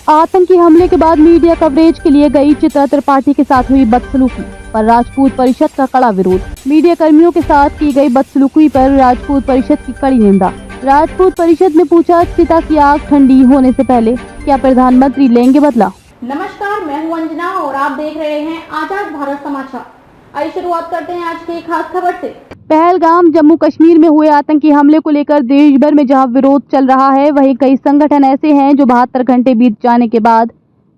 आतंकी हमले के बाद मीडिया कवरेज के लिए गई चित्रा त्रिपाठी के साथ हुई बदसलूकी पर राजपूत परिषद का कड़ा विरोध। मीडिया कर्मियों के साथ की गई बदसलूकी पर राजपूत परिषद की कड़ी निंदा। राजपूत परिषद ने पूछा, चिता की आग ठंडी होने से पहले क्या प्रधानमंत्री लेंगे बदला। नमस्कार, मैं हूं अंजना और आप देख रहे हैं आजाद भारत समाचार। आइए शुरुआत करते हैं आज की खास खबर से। पहलगाम जम्मू कश्मीर में हुए आतंकी हमले को लेकर देश भर में जहां विरोध चल रहा है, वहीं कई संगठन ऐसे हैं जो 72 घंटे बीत जाने के बाद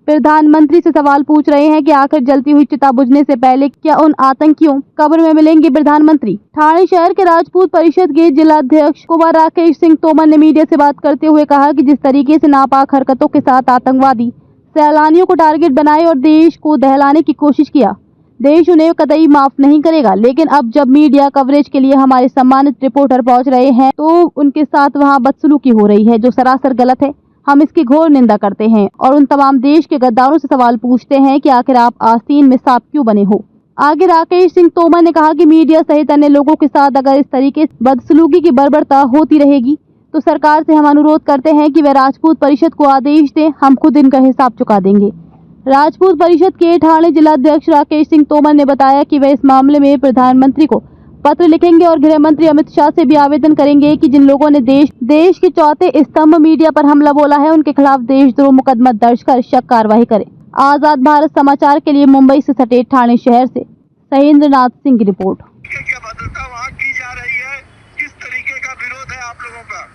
प्रधानमंत्री से सवाल पूछ रहे हैं कि आखिर जलती हुई चिता बुझने से पहले क्या उन आतंकियों कब्र में मिलेंगे प्रधानमंत्री। ठाणे शहर के राजपूत परिषद के जिलाध्यक्ष कुमार राकेश सिंह तोमर ने मीडिया से बात करते हुए कहा कि जिस तरीके से नापाक हरकतों के साथ आतंकवादी सैलानियों को टारगेट बनाए और देश को दहलाने की कोशिश किया, देश उन्हें कतई माफ नहीं करेगा। लेकिन अब जब मीडिया कवरेज के लिए हमारे सम्मानित रिपोर्टर पहुंच रहे हैं तो उनके साथ वहां बदसलूकी हो रही है, जो सरासर गलत है। हम इसकी घोर निंदा करते हैं और उन तमाम देश के गद्दारों से सवाल पूछते हैं कि आखिर आप आस्तीन में सांप क्यों बने हो। आगे राकेश सिंह तोमर ने कहा कि मीडिया सहित अन्य लोगों के साथ अगर इस तरीके से बदसलूकी की बर्बरता होती रहेगी तो सरकार से हम अनुरोध करते हैं कि वह राजपूत परिषद को आदेश दें, हम खुद इनका हिसाब चुका देंगे। राजपूत परिषद के ठाणे जिलाध्यक्ष राकेश सिंह तोमर ने बताया कि वे इस मामले में प्रधानमंत्री को पत्र लिखेंगे और गृह मंत्री अमित शाह से भी आवेदन करेंगे कि जिन लोगों ने देश के चौथे स्तंभ मीडिया पर हमला बोला है, उनके खिलाफ देशद्रोह मुकदमा दर्ज कर सख्त कार्रवाई करें। आजाद भारत समाचार के लिए मुंबई से सटे ठाणे शहर से सहेंद्र नाथ सिंह की रिपोर्ट। क्या भद्रता वहाँ की जा रही है, किस तरीके का विरोध है आप लोगों का?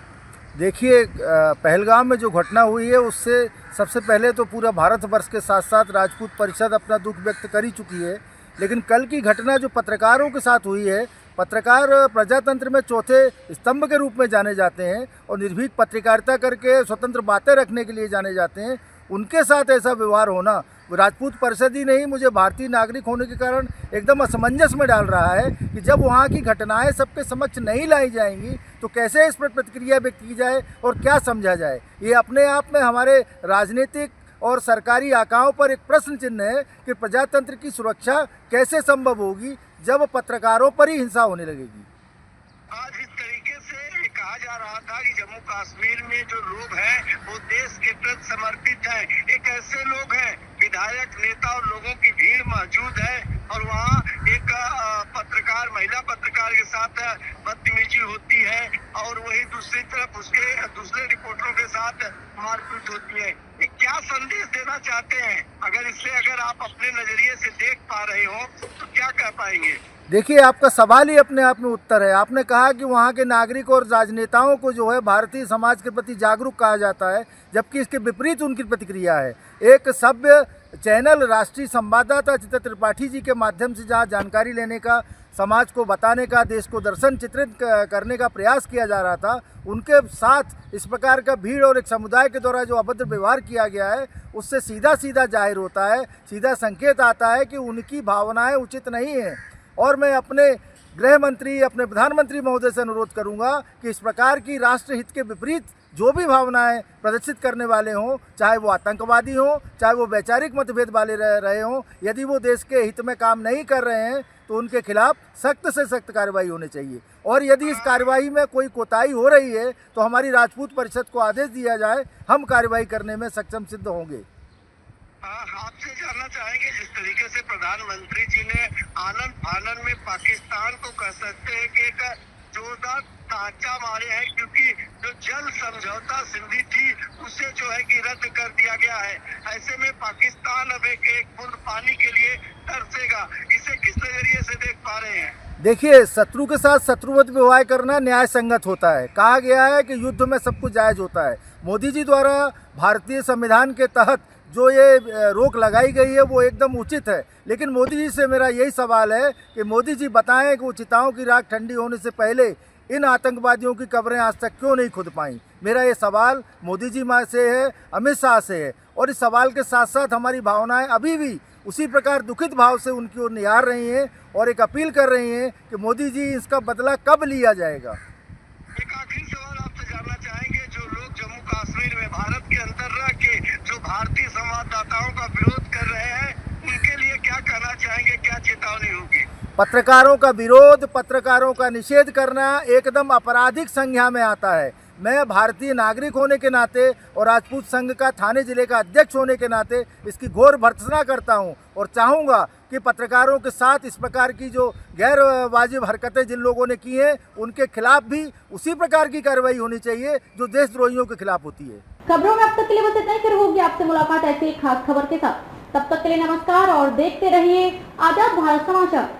देखिए, पहलगाम में जो घटना हुई है उससे सबसे पहले तो पूरा भारतवर्ष के साथ साथ राजपूत परिषद अपना दुख व्यक्त कर ही चुकी है। लेकिन कल की घटना जो पत्रकारों के साथ हुई है, पत्रकार प्रजातंत्र में चौथे स्तंभ के रूप में जाने जाते हैं और निर्भीक पत्रकारिता करके स्वतंत्र बातें रखने के लिए जाने जाते हैं, उनके साथ ऐसा व्यवहार होना राजपूत परिषद ही नहीं, मुझे भारतीय नागरिक होने के कारण एकदम असमंजस में डाल रहा है कि जब वहाँ की घटनाएं सबके समक्ष नहीं लाई जाएंगी तो कैसे इस पर प्रतिक्रिया व्यक्त की जाए और क्या समझा जाए। ये अपने आप में हमारे राजनीतिक और सरकारी आकाओं पर एक प्रश्न चिन्ह है कि प्रजातंत्र की सुरक्षा कैसे संभव होगी जब पत्रकारों पर ही हिंसा होने लगेगी। आज इस तरीके से ये कहा जा रहा था कि जम्मू कश्मीर में जो लोग हैं वो देश के प्रति समर्पित हैं। एक ऐसे लोग हैं, विधायक, नेता और लोगों की भीड़ मौजूद है और वहाँ एक पत्रकार, महिला पत्रकार के साथ बदतमीजी होती है और वही दूसरी तरफ उसके दूसरे रिपोर्टरों के साथ मारपीट होती है। ये क्या संदेश देना चाहते हैं? अगर आप अपने नजरिए से देख पा रहे हो तो क्या कह पाएंगे? देखिए, आपका सवाल ही अपने आप में उत्तर है। आपने कहा कि वहाँ के नागरिक और राजनेताओं को जो है भारतीय समाज के प्रति जागरूक कहा जाता है, जबकि इसके विपरीत उनकी प्रतिक्रिया है। एक सभ्य चैनल राष्ट्रीय संवाददाता चित्रा त्रिपाठी जी के माध्यम से जहाँ जानकारी लेने का, समाज को बताने का, देश को दर्शन चित्रित करने का प्रयास किया जा रहा था, उनके साथ इस प्रकार का भीड़ और एक समुदाय के द्वारा जो अभद्र व्यवहार किया गया है, उससे सीधा सीधा जाहिर होता है, सीधा संकेत आता है कि उनकी भावनाएं उचित नहीं हैं। और मैं अपने गृह मंत्री, अपने प्रधानमंत्री महोदय से अनुरोध करूंगा कि इस प्रकार की राष्ट्रहित के विपरीत जो भी भावनाएं प्रदर्शित करने वाले हों, चाहे वो आतंकवादी हों, चाहे वो वैचारिक मतभेद वाले रहे हों, यदि वो देश के हित में काम नहीं कर रहे हैं तो उनके खिलाफ सख्त से सख्त कार्रवाई होनी चाहिए। और यदि इस कार्रवाई में कोई कोताही हो रही है तो हमारी राजपूत परिषद को आदेश दिया जाए, हम कार्रवाई करने में सक्षम सिद्ध होंगे। आपसे जानना चाहेंगे, जिस तरीके से प्रधानमंत्री जी ने आनन फानन में पाकिस्तान को कह सकते हैं कि एक जोरदार टांचा मारे हैं, क्योंकि जो जल समझौता संधि थी उसे जो है कि रद्द कर दिया गया है। ऐसे में पाकिस्तान अब एक बूंद पानी के लिए तरसेगा। इसे किस नजरिए से देख पा रहे हैं? देखिए, शत्रु के साथ शत्रुवत व्यवहार करना न्याय संगत होता है। कहा गया है कि युद्ध में सब कुछ जायज होता है। मोदी जी द्वारा भारतीय संविधान के तहत जो ये रोक लगाई गई है वो एकदम उचित है। लेकिन मोदी जी से मेरा यही सवाल है कि मोदी जी बताएं कि वो चिताओं की राख ठंडी होने से पहले इन आतंकवादियों की कब्रें आज तक क्यों नहीं खुद पाई। मेरा ये सवाल मोदी जी से है, अमित शाह से है। और इस सवाल के साथ साथ हमारी भावनाएं अभी भी उसी प्रकार दुखित भाव से उनकी ओर निहार रही हैं और एक अपील कर रही हैं कि मोदी जी इसका बदला कब लिया जाएगा। एक आखिरी सवाल आपसे जानना चाहेंगे, जो लोग जम्मू कश्मीर में भारत के अंदर रह के जो भारतीय संवाददाताओं का विरोध कर रहे हैं, उनके लिए क्या कहना चाहेंगे, क्या चेतावनी होगी? पत्रकारों का विरोध, पत्रकारों का निषेध करना एकदम आपराधिक संज्ञा में आता है। मैं भारतीय नागरिक होने के नाते और राजपूत संघ का थाने जिले का अध्यक्ष होने के नाते इसकी घोर भर्त्सना करता हूं और चाहूँगा कि पत्रकारों के साथ इस प्रकार की जो गैर वाजिब हरकतें जिन लोगों ने की हैं उनके खिलाफ भी उसी प्रकार की कार्रवाई होनी चाहिए जो देशद्रोहियों के खिलाफ होती है। खबरों में अब तक के लिए बस इतना ही, फिर होगी आपसे मुलाकात ऐसी एक खास खबर के साथ। तब तक के लिए नमस्कार और देखते रहिए आजाद भारत समाचार।